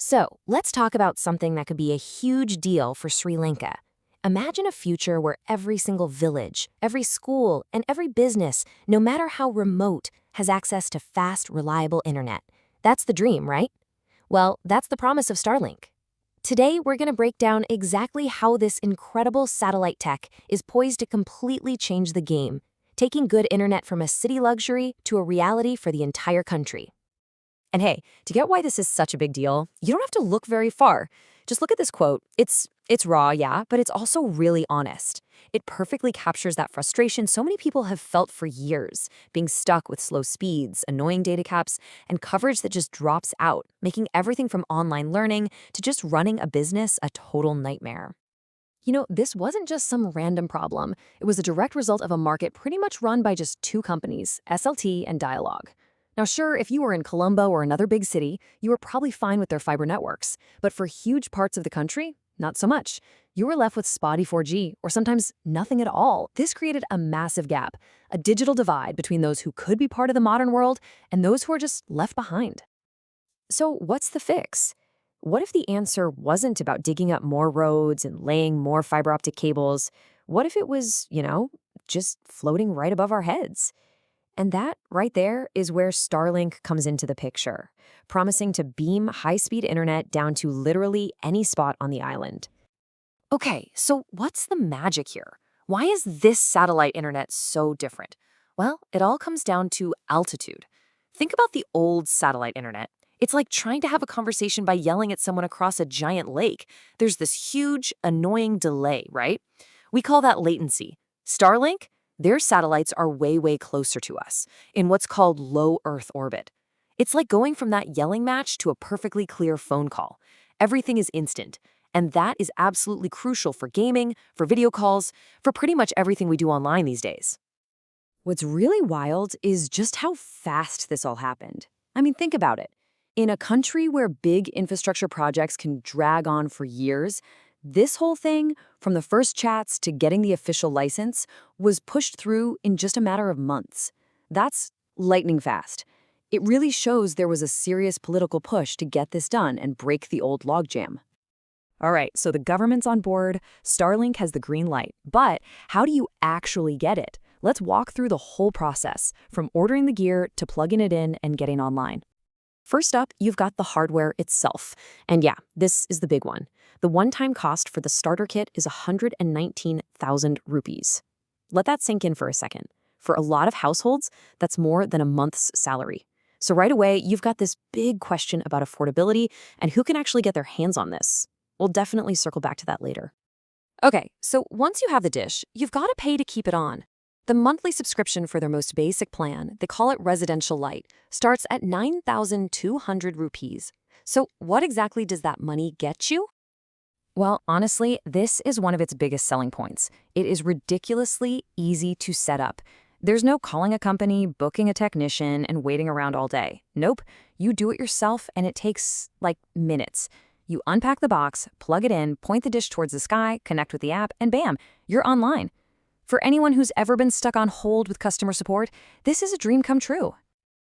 So, let's talk about something that could be a huge deal for Sri Lanka. Imagine a future where every single village, every school, and every business, no matter how remote, has access to fast, reliable internet. That's the dream, right? Well, that's the promise of Starlink. Today, we're going to break down exactly how this incredible satellite tech is poised to completely change the game, taking good internet from a city luxury to a reality for the entire country. And hey, to get why this is such a big deal, you don't have to look very far. Just look at this quote. It's raw, yeah, but it's also really honest. It perfectly captures that frustration so many people have felt for years, being stuck with slow speeds, annoying data caps, and coverage that just drops out, making everything from online learning to just running a business a total nightmare. This wasn't just some random problem. It was a direct result of a market pretty much run by just two companies, SLT and Dialogue. Now, sure, if you were in Colombo or another big city, you were probably fine with their fiber networks. But for huge parts of the country, not so much. You were left with spotty 4G, or sometimes nothing at all. This created a massive gap, a digital divide between those who could be part of the modern world and those who are just left behind. So what's the fix? What if the answer wasn't about digging up more roads and laying more fiber optic cables? What if it was, just floating right above our heads? And that right there is where Starlink comes into the picture, promising to beam high-speed internet down to literally any spot on the island. Okay, so what's the magic here? Why is this satellite internet so different? Well, it all comes down to altitude. Think about the old satellite internet. It's like trying to have a conversation by yelling at someone across a giant lake. There's this huge, annoying delay, right? We call that latency. Starlink? Their satellites are way, way closer to us, in what's called low Earth orbit. It's like going from that yelling match to a perfectly clear phone call. Everything is instant, and that is absolutely crucial for gaming, for video calls, for pretty much everything we do online these days. What's really wild is just how fast this all happened. I mean, think about it. In a country where big infrastructure projects can drag on for years, this whole thing, from the first chats to getting the official license, was pushed through in just a matter of months. That's lightning fast. It really shows there was a serious political push to get this done and break the old logjam. All right, so the government's on board, Starlink has the green light, but how do you actually get it? Let's walk through the whole process, from ordering the gear to plugging it in and getting online. First up, you've got the hardware itself. And yeah, this is the big one. The one-time cost for the starter kit is 119,000 rupees. Let that sink in for a second. For a lot of households, that's more than a month's salary. So right away, you've got this big question about affordability and who can actually get their hands on this. We'll definitely circle back to that later. Okay, so once you have the dish, you've got to pay to keep it on. The monthly subscription for their most basic plan, they call it Residential Lite, starts at 9,200 rupees. So what exactly does that money get you? Well, honestly, this is one of its biggest selling points. It is ridiculously easy to set up. There's no calling a company, booking a technician, and waiting around all day. Nope, you do it yourself and it takes, minutes. You unpack the box, plug it in, point the dish towards the sky, connect with the app, and bam, you're online. For anyone who's ever been stuck on hold with customer support, this is a dream come true.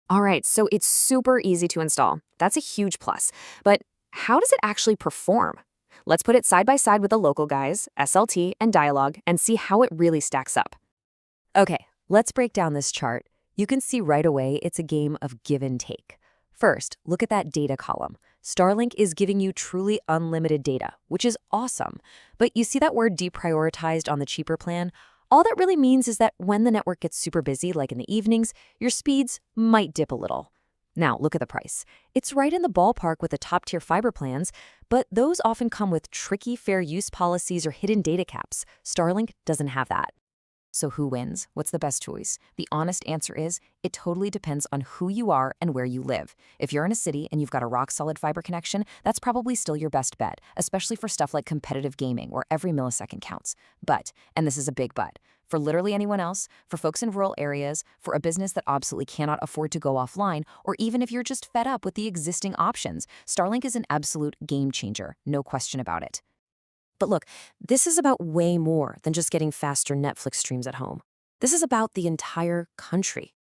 All right, so it's super easy to install. That's a huge plus. But how does it actually perform? Let's put it side by side with the local guys, SLT and Dialogue, and see how it really stacks up. Okay, let's break down this chart. You can see right away it's a game of give and take. First, look at that data column. Starlink is giving you truly unlimited data, which is awesome. But you see that word deprioritized on the cheaper plan? All that really means is that when the network gets super busy, like in the evenings, your speeds might dip a little. Now, look at the price. It's right in the ballpark with the top-tier fiber plans, but those often come with tricky fair use policies or hidden data caps. Starlink doesn't have that. So who wins? What's the best choice? The honest answer is, it totally depends on who you are and where you live. If you're in a city and you've got a rock-solid fiber connection, that's probably still your best bet, especially for stuff like competitive gaming, where every millisecond counts. But, and this is a big but, for literally anyone else, for folks in rural areas, for a business that absolutely cannot afford to go offline, or even if you're just fed up with the existing options, Starlink is an absolute game changer, no question about it. But look, this is about way more than just getting faster Netflix streams at home. This is about the entire country.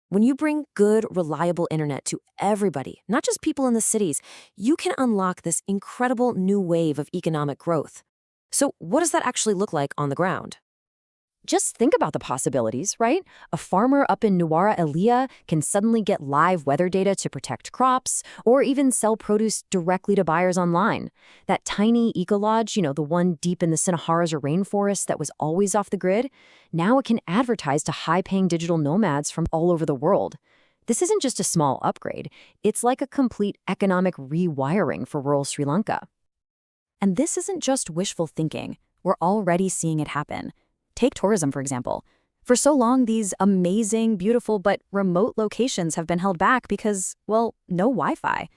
When you bring good, reliable internet to everybody, not just people in the cities, you can unlock this incredible new wave of economic growth. So, what does that actually look like on the ground? Just think about the possibilities, right? A farmer up in Nuwara Eliya can suddenly get live weather data to protect crops, or even sell produce directly to buyers online. That tiny eco-lodge, the one deep in the Sinahara's rainforest that was always off the grid, now it can advertise to high-paying digital nomads from all over the world. This isn't just a small upgrade, it's like a complete economic rewiring for rural Sri Lanka. And this isn't just wishful thinking. We're already seeing it happen. Take tourism, for example. For so long, these amazing, beautiful, but remote locations have been held back because, well, no Wi-Fi.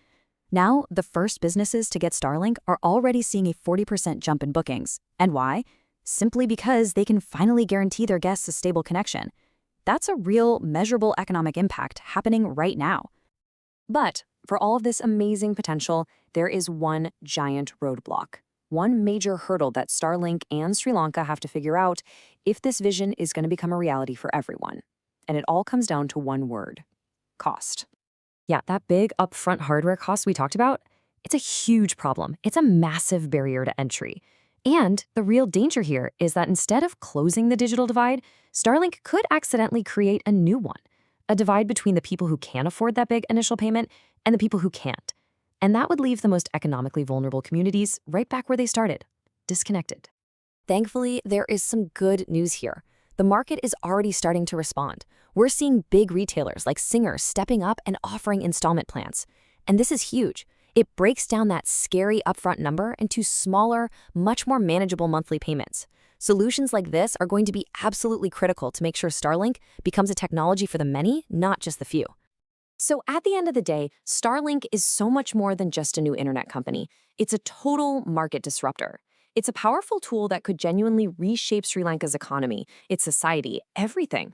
Now, the first businesses to get Starlink are already seeing a 40% jump in bookings. And why? Simply because they can finally guarantee their guests a stable connection. That's a real, measurable economic impact happening right now. But for all of this amazing potential, there is one giant roadblock. One major hurdle that Starlink and Sri Lanka have to figure out if this vision is going to become a reality for everyone. And it all comes down to one word: cost. Yeah, that big upfront hardware cost we talked about, it's a huge problem. It's a massive barrier to entry. And the real danger here is that instead of closing the digital divide, Starlink could accidentally create a new one, a divide between the people who can afford that big initial payment and the people who can't. And that would leave the most economically vulnerable communities right back where they started, disconnected. Thankfully, there is some good news here. The market is already starting to respond. We're seeing big retailers like Singer stepping up and offering installment plans. And this is huge. It breaks down that scary upfront number into smaller, much more manageable monthly payments. Solutions like this are going to be absolutely critical to make sure Starlink becomes a technology for the many, not just the few. So at the end of the day, Starlink is so much more than just a new internet company. It's a total market disruptor. It's a powerful tool that could genuinely reshape Sri Lanka's economy, its society, everything.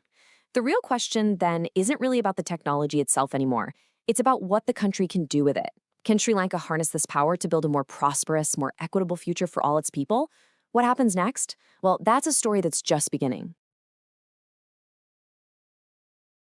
The real question then isn't really about the technology itself anymore. It's about what the country can do with it. Can Sri Lanka harness this power to build a more prosperous, more equitable future for all its people? What happens next? Well, that's a story that's just beginning.